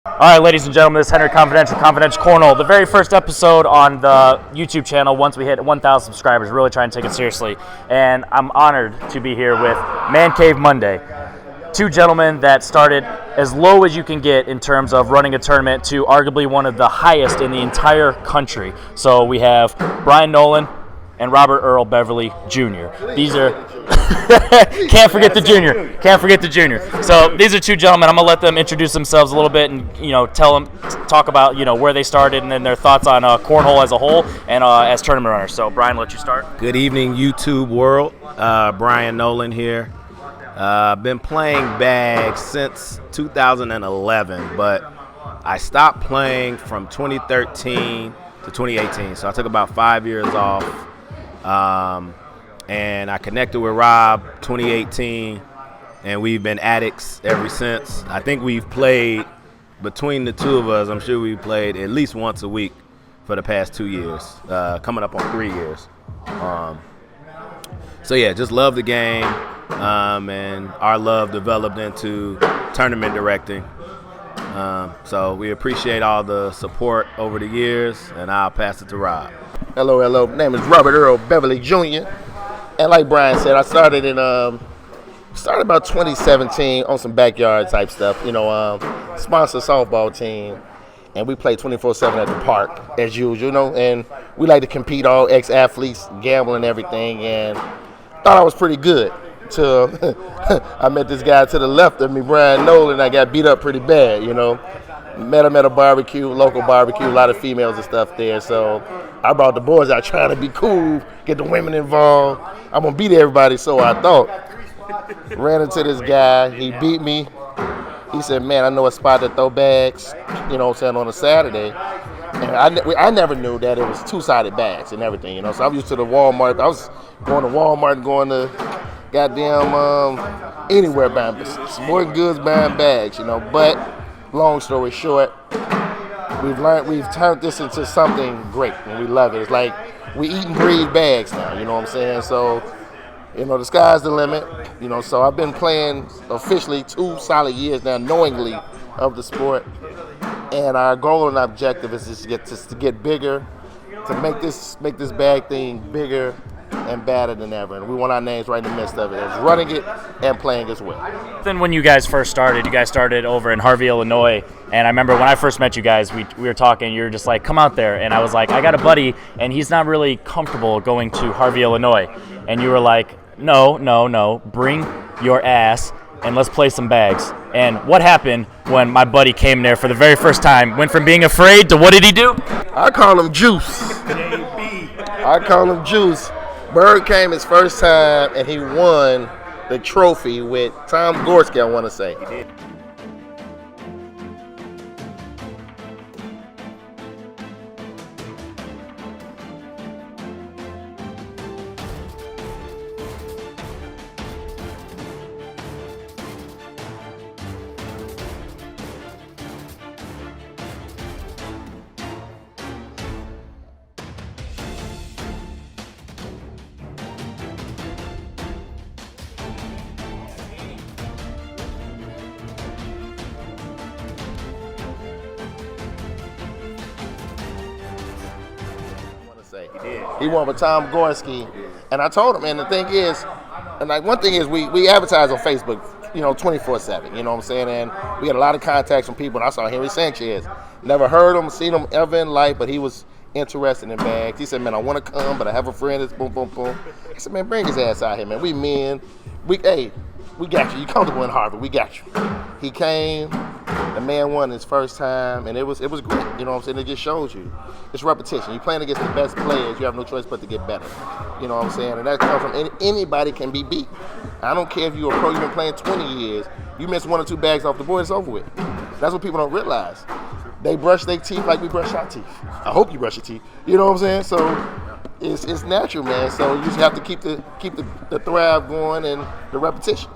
All right, ladies and gentlemen, this is Henry Confidential Cornhole, the very first episode on the YouTube channel once we hit 1,000 subscribers. Really trying to take it seriously. And I'm honored to be here with Man Cave Monday. Two gentlemen that started as low as you can get in terms of running a tournament to arguably one of the highest in the entire country. So we have Brian Nolan and Robert Earl Beverly Jr. These are can't forget the junior. Can't forget the junior. So these are two gentlemen. I'm gonna let them introduce themselves a little bit and talk about where they started and then their thoughts on cornhole as a whole and as tournament runners. So Brian, let you start. Good evening, YouTube world. Brian Nolan here. Been playing bags since 2011, but I stopped playing from 2013 to 2018. So I took about 5 years off. And I connected with Rob 2018, and we've been addicts ever since. I think we've played, between the two of us, I'm sure we've played at least once a week for the past 2 years, coming up on 3 years. So yeah, just love the game, and our love developed into tournament directing. So we appreciate all the support over the years, and I'll pass it to Rob. Hello. My name is Robert Earl Beverly Jr. And like Brian said, I started about 2017 on some backyard type stuff. Sponsor softball team, and we play 24/7 at the park as usual. And we like to compete, all ex-athletes, gamble and everything. And thought I was pretty good till I met this guy to the left of me, Brian Nolan. I got beat up pretty bad. Met him at a local barbecue, a lot of females and stuff there. So I brought the boys out trying to be cool, get the women involved. I'm going to beat everybody, so I thought. Ran into this guy. He beat me. He said, man, I know a spot to throw bags, on a Saturday. And I never knew that it was two-sided bags and everything, So I'm used to the Walmart. I was going to Walmart and going to goddamn anywhere buying sporting goods, buying bags, But long story short, we've turned this into something great, and we love it. It's like we eat and breathe bags now, you know what I'm saying? So, the sky's the limit, So I've been playing officially 2 solid years now, knowingly of the sport, and our goal and objective is to get bigger, to make this bag thing bigger and badder than ever, and we want our names right in the midst of it, as running it and playing as well. Then when you guys started over in Harvey, Illinois, and I remember when I first met you guys, we were talking, you were just like, come out there, and I was like, I got a buddy, and he's not really comfortable going to Harvey, Illinois, and you were like, no, bring your ass, and let's play some bags. And what happened when my buddy came there for the very first time? Went from being afraid to what did he do? I call him Juice. Bird came his first time, and he won the trophy with Tom Gorski, I want to say. He did. He won with Tom Gorski, and I told him. And the thing is, one thing is, we advertise on Facebook, 24/7. You know what I'm saying? And we had a lot of contacts from people. And I saw Henry Sanchez. Never heard him, seen him ever in life, but he was interested in bags. He said, "Man, I want to come, but I have a friend that's boom, boom, boom." I said, "Man, bring his ass out here, man. We men. We got you. You comfortable in Harvard? We got you." He came. The man won his first time, and it was great. You know what I'm saying? It just shows you. It's repetition. You're playing against the best players. You have no choice but to get better. You know what I'm saying? And that comes from anybody can be beat. I don't care if you're a pro, you've been playing 20 years. You miss 1 or 2 bags off the board, it's over with. That's what people don't realize. They brush their teeth like we brush our teeth. I hope you brush your teeth. You know what I'm saying? So it's natural, man. So you just have to keep the thrive going and the repetition.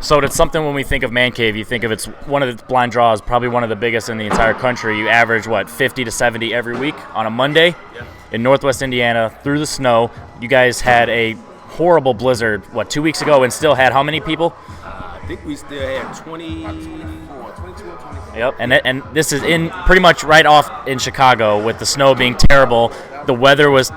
So it's something when we think of Man Cave, you think of it's one of the blind draws, probably one of the biggest in the entire country. You average, 50 to 70 every week on a Monday in Northwest Indiana through the snow. You guys had a horrible blizzard, 2 weeks ago, and still had how many people? I think we still had 22 or 24. Yep, and this is in pretty much right off in Chicago with the snow being terrible. The weather was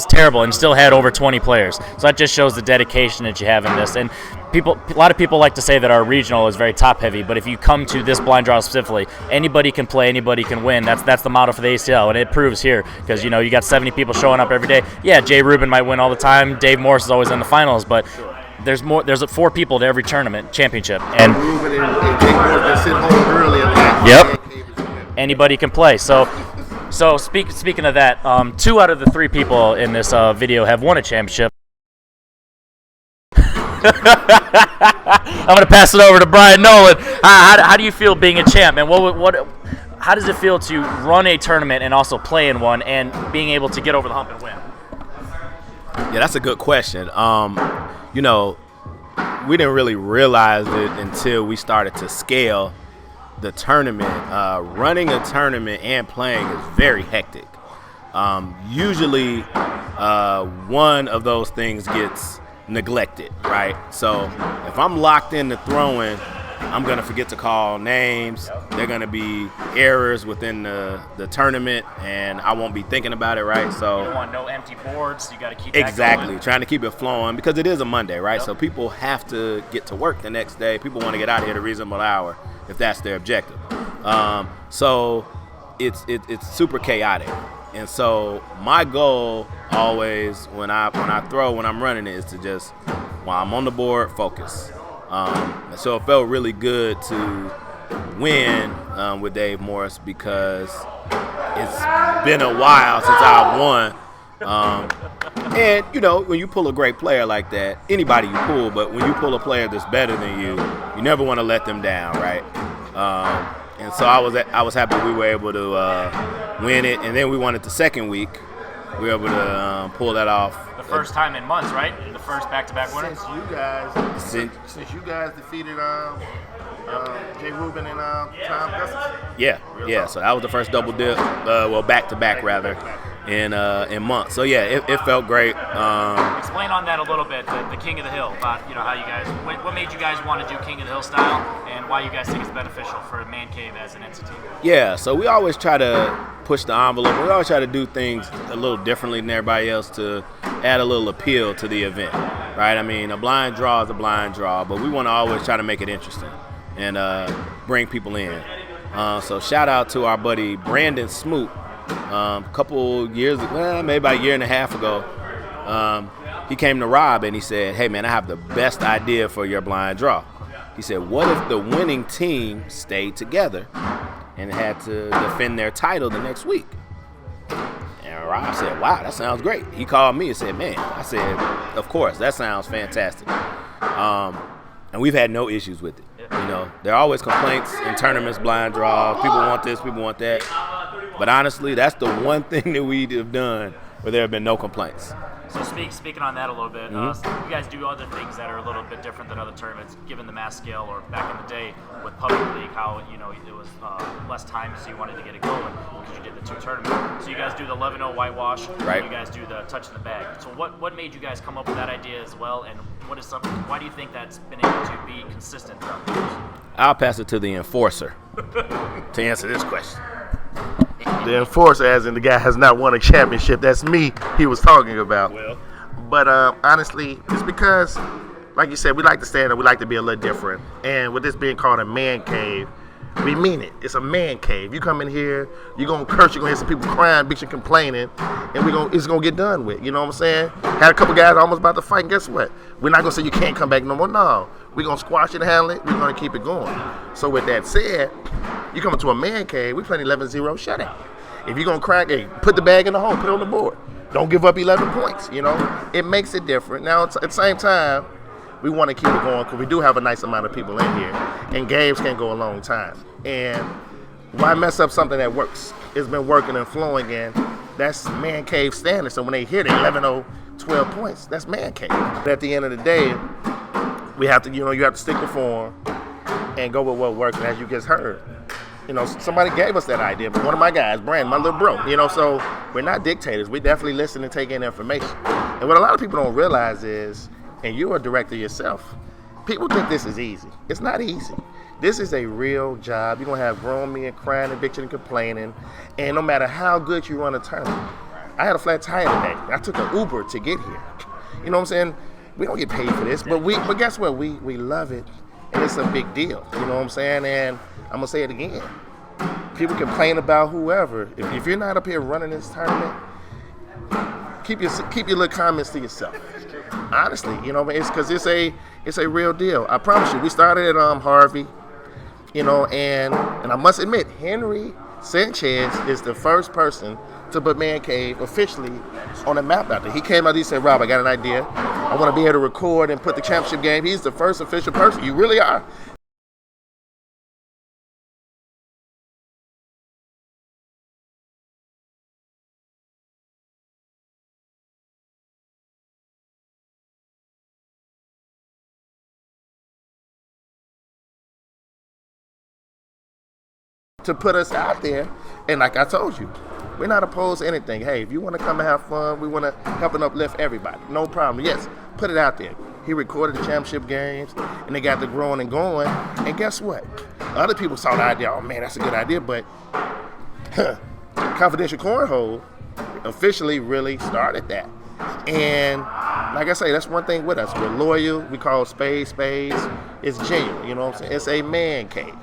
terrible, and still had over 20 players. So that just shows the dedication that you have in this. And a lot of people like to say that our regional is very top heavy, but if you come to this blind draw specifically, anybody can play, anybody can win. That's the motto for the ACL, and it proves here because you got 70 people showing up every day. Yeah, Jay Rubin might win all the time. Dave Morris is always in the finals, but there's more. There's 4 people to every tournament championship, and Rubin and Jake Morris been sitting home early. Yep. Anybody can play. So speaking of that, 2 out of the 3 people in this video have won a championship. I'm going to pass it over to Brian Nolan. How do you feel being a champ, man? How does it feel to run a tournament and also play in one and being able to get over the hump and win? Yeah, that's a good question. We didn't really realize it until we started to scale the tournament. Running a tournament and playing is very hectic. Usually one of those things gets neglected, right? So if I'm locked into throwing, I'm going to forget to call names. There are going to be errors within the tournament, and I won't be thinking about it, right? So you don't want no empty boards. You got to keep exactly that going. Trying to keep it flowing because it is a Monday, right? Yep. So people have to get to work the next day. People want to get out of here at a reasonable hour if that's their objective. So it's super chaotic. And so my goal always when I'm running it is to just, while I'm on the board, focus. So it felt really good to win with Dave Morris because it's been a while since I've won. And, when you pull a great player like that, anybody you pull, but when you pull a player that's better than you never want to let them down, right? And so I was happy we were able to win it, and then we won it the second week. We were able to pull that off. The first time in months, right? The first back-to-back winner. Since you guys defeated Jay Rubin and Tom Gustis. Yeah. So that was the first double dip, back-to-back rather, in months. So yeah, it felt great. Explain on that a little bit, the King of the Hill, about how you guys, what made you guys want to do King of the Hill style, and why you guys think it's beneficial for Man Cave as an entity. Yeah, so we always try to push the envelope. We always try to do things a little differently than everybody else to add a little appeal to the event, right? I mean, a blind draw is a blind draw, but we want to always try to make it interesting and bring people in. So shout out to our buddy Brandon Smoot. A couple years, maybe about a year and a half ago, he came to Rob and he said, "Hey man, I have the best idea for your blind draw." He said, "What if the winning team stayed together and had to defend their title the next week?" And Rob said, "Wow, that sounds great." He called me and said, "Man," I said, "Of course, that sounds fantastic." And we've had no issues with it. There are always complaints in tournaments, blind draws. People want this, people want that. But honestly, that's the one thing that we have done where there have been no complaints. So speaking on that a little bit, you guys do other things that are a little bit different than other tournaments, given the mass scale, or back in the day with Public League, how it was less time, so you wanted to get it going because you did the 2 tournaments. So you guys do the 11-0 whitewash, right? You guys do the touch in the bag. So what made you guys come up with that idea as well, and why do you think that's been able to be consistent throughout the years? I'll pass it to the enforcer to answer this question. The enforcer, as in the guy has not won a championship. That's me he was talking about. Well. But honestly, it's because, like you said, we like to stand up. We like to be a little different. And with this being called a man cave, we mean it. It's a man cave. You come in here, you're going to curse, you're going to hear some people crying, bitching, complaining, and it's going to get done with. You know what I'm saying? Had a couple guys almost about to fight, and guess what? We're not going to say you can't come back no more. No. We're going to squash it and handle it. We're going to keep it going. So with that said, you come into a man cave, we playing 11-0 shutout. If you're going to crack, hey, put the bag in the hole, put it on the board. Don't give up 11 points, It makes it different. Now, at the same time, we want to keep it going because we do have a nice amount of people in here. And games can go a long time. And why mess up something that works? It's been working and flowing, and that's man cave standard. So when they hit it, 11-0, 12 points, that's man cave. But at the end of the day, we have to, you have to stick to form and go with what works. And as you just heard, somebody gave us that idea. But one of my guys, Brandon, my little bro, so we're not dictators. We definitely listen and take in information. And what a lot of people don't realize is, and you're a director yourself, people think this is easy. It's not easy. This is a real job. You're going to have grown men crying and bitching and complaining. And no matter how good you run a tournament, I had a flat tire today. I took an Uber to get here. You know what I'm saying? We don't get paid for this, but guess what? We love it, and it's a big deal. You know what I'm saying? And I'm going to say it again. People complain about whoever. If you're not up here running this tournament, keep your little comments to yourself. Honestly, you know, it's because it's a real deal. I promise you. We started at Harvey, you know, and I must admit, Henry Sanchez is the first person to put Man Cave officially on the map out there. He came out, he said, Rob, I got an idea. I want to be able to record and put the championship game. He's the first official person. You really are. To put us out there, and like I told you, we're not opposed to anything. Hey, if you want to come and have fun, we want to help and uplift everybody. No problem. Yes, put it out there. He recorded the championship games, and they got the growing and going. And guess what? Other people saw the idea. Oh man, that's a good idea. But Confidential Cornhole officially really started that. And like I say, that's one thing with us. We're loyal. We call spades. It's genuine. You know what I'm saying? It's a man cave.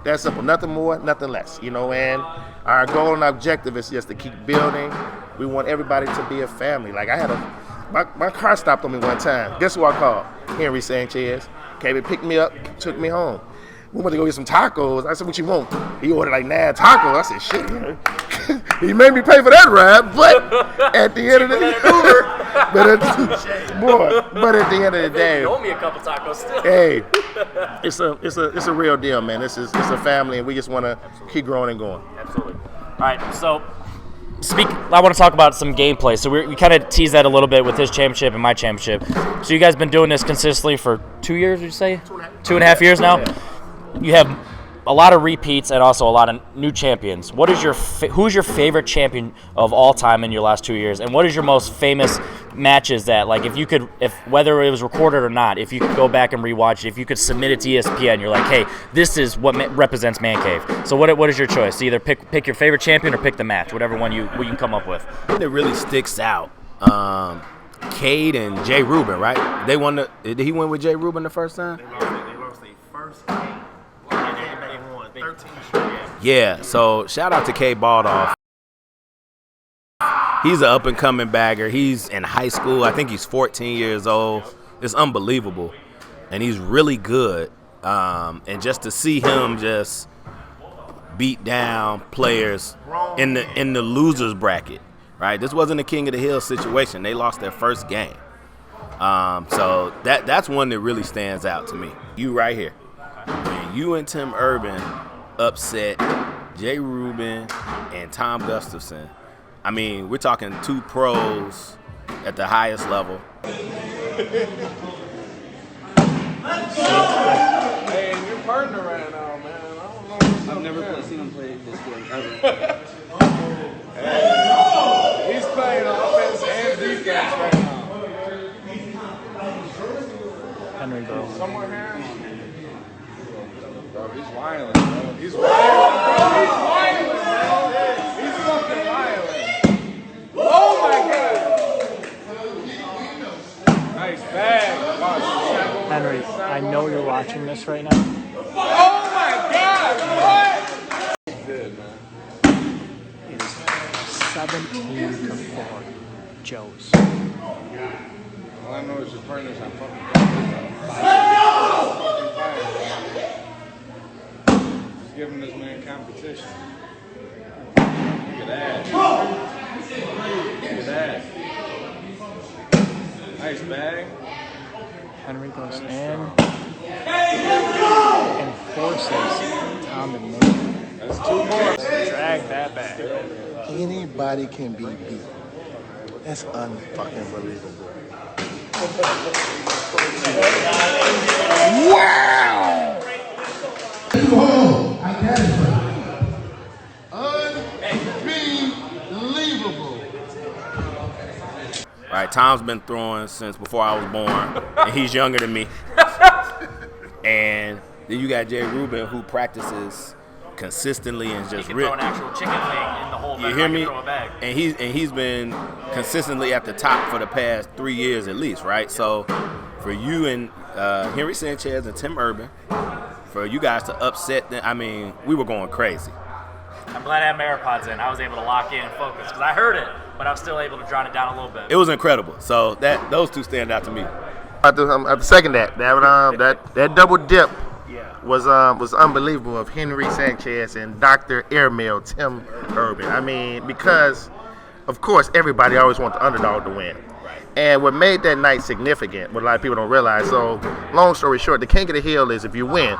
That's simple. Nothing more, nothing less. You know, and our goal and objective is just to keep building. We want everybody to be a family. Like I had my car stopped on me one time. Guess who I called? Henry Sanchez. Came and picked me up, took me home. We went to go get some tacos. I said, what you want? He ordered like 9 tacos. I said, shit, man. He made me pay for that ride, but at the end of the day, but at the end of the day, You owe me a couple tacos still. hey, it's a real deal, man. It's a family, and we just want to keep growing and going. Absolutely. All right, so I want to talk about some gameplay. So we kind of teased that a little bit with his championship and my championship. So you guys been doing this consistently for 2 years, would you say? 2.5 years now? Yeah. You have a lot of repeats and also a lot of new champions. What is who's your favorite champion of all time in your last 2 years? And what is your most famous matches that, like, if whether it was recorded or not, if you could go back and rewatch it, if you could submit it to ESPN, you're like, hey, this is what represents Man Cave. So what is your choice? Either pick your favorite champion or pick the match, whatever one you can come up with. It really sticks out. Cade and Jay Rubin, right? Did he win with Jay Rubin the first time? They lost their first game. And they won 13 straight games. Yeah, so shout out to Cade Baldoff. He's an up-and-coming bagger. He's in high school. I think he's 14 years old. It's unbelievable. And he's really good. And just to see him just beat down players in the losers bracket, right? This wasn't a King of the Hill situation. They lost their first game. So that's one that really stands out to me. You right here. When you and Tim Urban upset Jay Rubin and Tom Gustafson. I mean, we're talking 2 pros at the highest level. Hey, and your partner right now, man. I don't know. I've never seen him play this game ever. Hey, he's playing offense and defense right now. Henry, bro. Somewhere here. Bro, he's violent, bro. He's violent, bro. He's violent, bro. He's fucking violent. Oh my god. Nice bag. Wow, Henry, I know you're watching this right now. oh my god. What? He's good, man. It is 17-4. Joe's. All I know is your partner's on fucking fire. He's giving this man competition. Look at that. Look at that. Nice bag. Henry goes in and forces Tom to make it. That's 2 more. Drag that back. Anybody can be beat. That's unfucking believable. Wow! I got it. Unbelievable. All right, Tom's been throwing since before I was born, and he's younger than me. And Then you got Jay Rubin, who practices consistently and just He can throw an actual chicken wing in the hole. You hear me? And he's been consistently at the top for the past 3 years at least, right? So for you and Henry Sanchez and Tim Urban, for you guys to upset them, I mean, we were going crazy. I'm glad I had my AirPods in. I was able to lock in and focus because I heard it, but I was still able to drown it down a little bit. It was incredible. So those two stand out to me. I have to second that. That double dip was unbelievable of Henry Sanchez and Dr. Airmail Tim Urban. I mean, because of course everybody always wants the underdog to win. And what made that night significant, what a lot of people don't realize, so long story short, the king of the hill is if you win,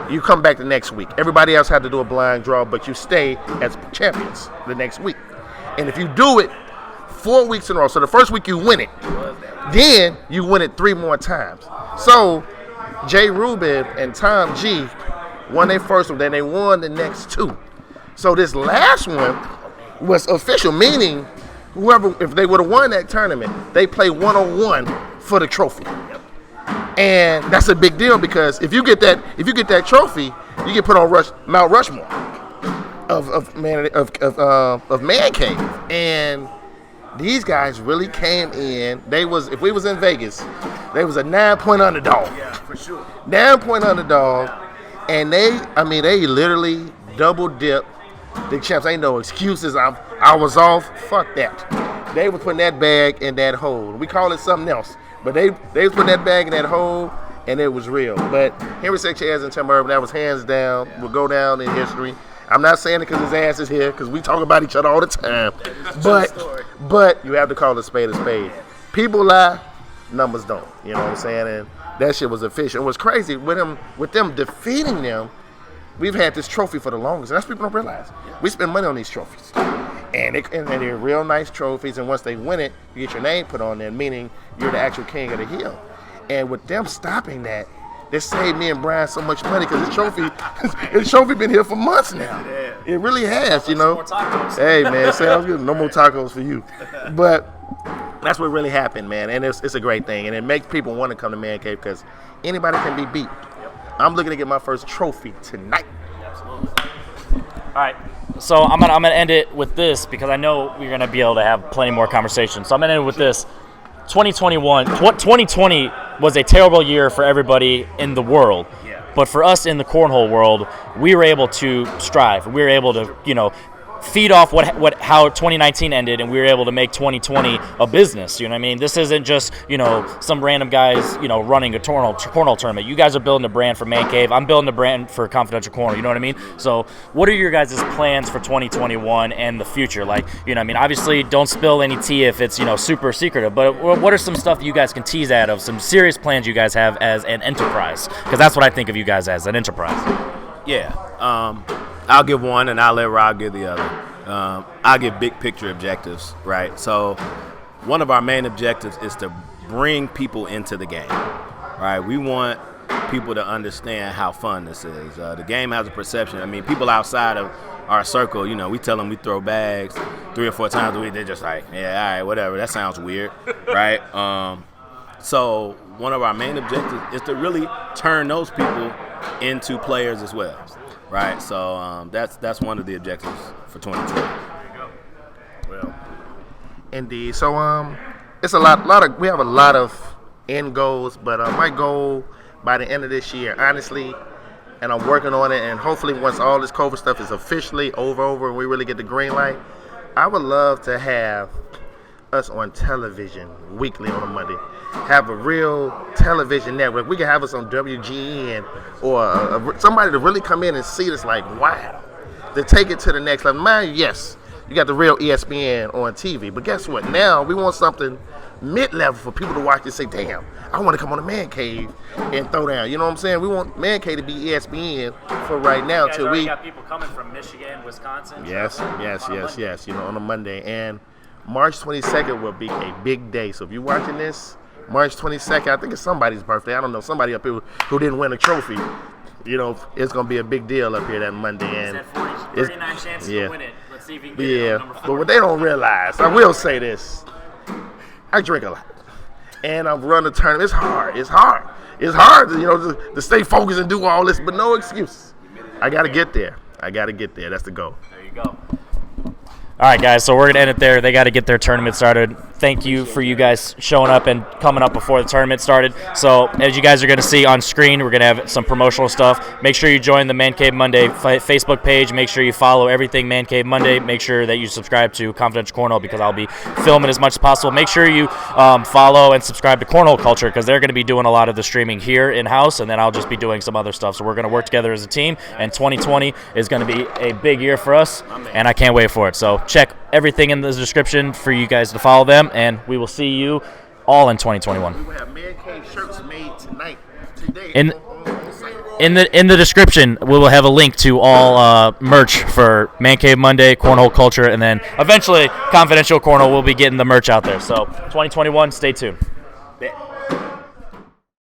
you come back the next week. Everybody else had to do a blind draw, but you stay as champions the next week. And if you do it 4 weeks in a row, so the first week you win it, then you win it 3 more times. So Jay Rubin and Tom G won their first one, then they won the next 2. So this last one was official, meaning whoever, if they would have won that tournament, they play 1-on-1 for the trophy. And that's a big deal because if you get that trophy, you get put on Mount Rushmore of Man Cave. And these guys really came in. If we was in Vegas, they was a 9-point underdog. Yeah, for sure. 9-point underdog, and they literally double dipped the champs. Ain't no excuses. I was off. Fuck that. They were putting that bag in that hole. We call it something else, but they was putting that bag in that hole, and it was real. But Henry Sanchez and Tim Urban, that was hands down. Will go down in history. I'm not saying it because his ass is here, because we talk about each other all the time. But you have to call a spade a spade. People lie, numbers don't. You know what I'm saying? And that shit was official. It was crazy with them defeating them. We've had this trophy for the longest, and that's what people don't realize. We spend money on these trophies, and they're real nice trophies. And once they win it, you get your name put on there, meaning you're the actual king of the hill. And with them stopping that, they saved me and Brian so much money because his trophy been here for months now. It really has, you know. Hey man, sounds good. No more tacos for you. But that's what really happened, man, and it's a great thing, and it makes people want to come to Man Cave because anybody can be beat. I'm looking to get my first trophy tonight. Absolutely. All right. So I'm gonna end it with this because I know we're gonna be able to have plenty more conversations. So I'm gonna end it with this. 2020 was a terrible year for everybody in the world. Yeah. But for us in the cornhole world, we were able to strive. We were able to, feed off how 2019 ended, and we were able to make 2020 a business. You know what I mean? This isn't just some random guys running a cornhole tournament. You guys are building a brand for Man Cave. I'm building a brand for Confidential Corner. You know what I mean? So what are your guys' plans for 2021 and the future? Like, obviously don't spill any tea if it's super secretive. But what are some stuff you guys can tease out of? Some serious plans you guys have as an enterprise? Because that's what I think of you guys as, an enterprise. Yeah. I'll give one, and I'll let Rob give the other. I'll give big picture objectives, right? So one of our main objectives is to bring people into the game, right? We want people to understand how fun this is. The game has a perception. I mean, people outside of our circle, we tell them we throw bags 3 or 4 times a week. They're just like, yeah, all right, whatever. That sounds weird, right? So one of our main objectives is to really turn those people into players as well. Right, so that's one of the objectives for 2020. Well, indeed. So it's a lot. We have a lot of end goals, but my goal by the end of this year, honestly, and I'm working on it, and hopefully once all this COVID stuff is officially over, and we really get the green light, I would love to have us on television weekly on a Monday. Have a real television network. We can have us on WGN or somebody to really come in and see this like, wow, to take it to the next level. Man, yes, you got the real ESPN on TV, but guess what? Now we want something mid-level for people to watch and say, damn, I want to come on the Man Cave and throw down. You know what I'm saying? We want Man Cave to be ESPN for right now till we got people coming from Michigan, Wisconsin. Yes. On a Monday. And March 22nd will be a big day. So if you're watching this, March 22nd, I think it's somebody's birthday. I don't know, somebody up here who didn't win a trophy. It's going to be a big deal up here that Monday. And 39 chances to win it. Let's see if you can get it on number 4. But what they don't realize, I will say this, I drink a lot. And I've run a tournament. It's hard. it's hard to stay focused and do all this, but no excuses. I got to get there. That's the goal. There you go. All right, guys, so we're going to end it there. They got to get their tournament started. Thank you for you guys showing up and coming up before the tournament started. So as you guys are going to see on screen, we're going to have some promotional stuff. Make sure you join the Man Cave Monday Facebook page. Make sure you follow everything Man Cave Monday. Make sure that you subscribe to Confidential Cornhole because I'll be filming as much as possible. Make sure you follow and subscribe to Cornhole Culture because they're going to be doing a lot of the streaming here in-house, and then I'll just be doing some other stuff. So we're going to work together as a team, and 2020 is going to be a big year for us, and I can't wait for it. So check everything in the description for you guys to follow them, and we will see you all in 2021. We will have Man Cave shirts made today. In the description, we will have a link to all merch for Man Cave Monday, Cornhole Culture, and then eventually Confidential Cornhole will be getting the merch out there. So 2021, stay tuned. Bet.